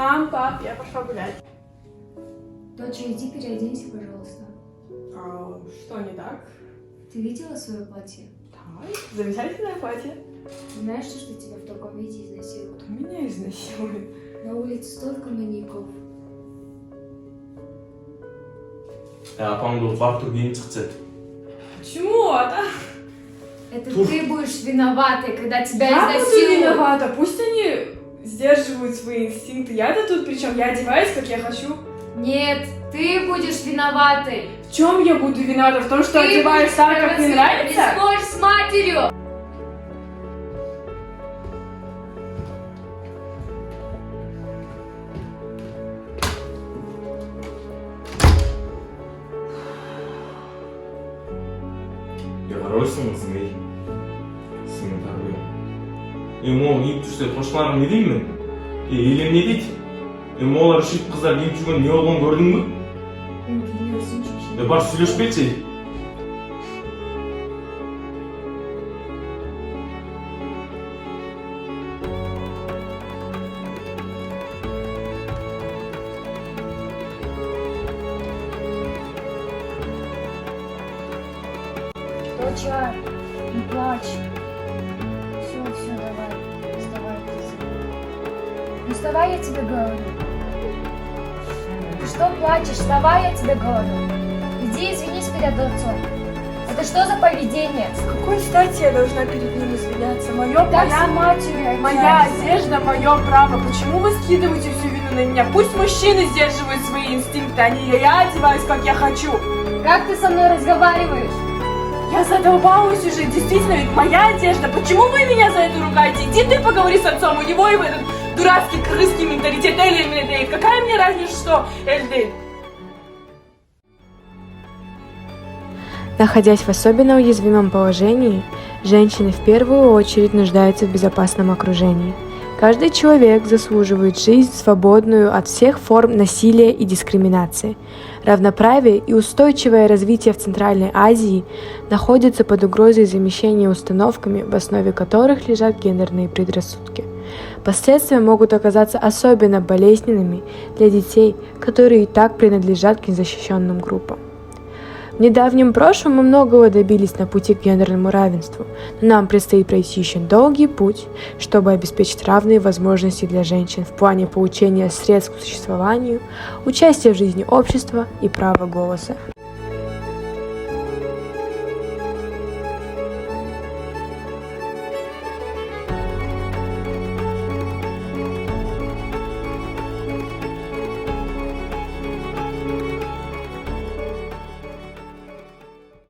Мам, пап, я пошла гулять. Доча, иди переоденься, пожалуйста. А что не так? Ты видела свое платье? Да, замечательное платье. Знаешь, что тебя в таком виде изнасилуют? Кто меня изнасилует? На улице столько маньяков. апамды фактор кейін шықты. Почему? Это ты будешь виноватой, когда тебя Я буду изнасилуют. виновата. Пусть они сдерживают свои инстинкты. Я-то тут причем, я одеваюсь, как я хочу. Нет, ты будешь виноватой. В чем я буду виновата? В том, что Ты одеваюсь будешь так, как мне провоцировать. нравится? Не спорь с матерью. Қарайсың қызым, сені тәрбие. Ол киіп жүрсе қошқаларың не деймін? Елем не дейді? Олар шет қыздар киіп жүрген не болғанын көрдің бе? Бар сөйлесіп кетші. Доча, не плачь. Все, давай. Вставай, ты. Ну вставай, я тебе говорю. Ты что плачешь? Вставай, я тебе говорю. Иди извинись перед отцом. Это что за поведение? С какой стати я должна перед ним извиняться? Так с матерью. Моя одежда, мое право. Почему вы скидываете всю вину на меня? Пусть мужчины сдерживают свои инстинкты, я одеваюсь, как я хочу. Как ты со мной разговариваешь? Я задолбалась уже, действительно, ведь моя одежда. Почему вы меня за это ругаете? Иди ты поговори с отцом, у него и этот дурацкий крымский менталитет. Эль, какая мне разница, что Эль. Находясь в особенно уязвимом положении, женщины в первую очередь нуждаются в безопасном окружении. Каждый человек заслуживает жизнь, свободную от всех форм насилия и дискриминации. Равноправие и устойчивое развитие в Центральной Азии находятся под угрозой замещения установками, в основе которых лежат гендерные предрассудки. Последствия могут оказаться особенно болезненными для детей, которые и так принадлежат к незащищенным группам. В недавнем прошлом мы многого добились на пути к гендерному равенству, но нам предстоит пройти еще долгий путь, чтобы обеспечить равные возможности для женщин в плане получения средств к существованию, участия в жизни общества и права голоса.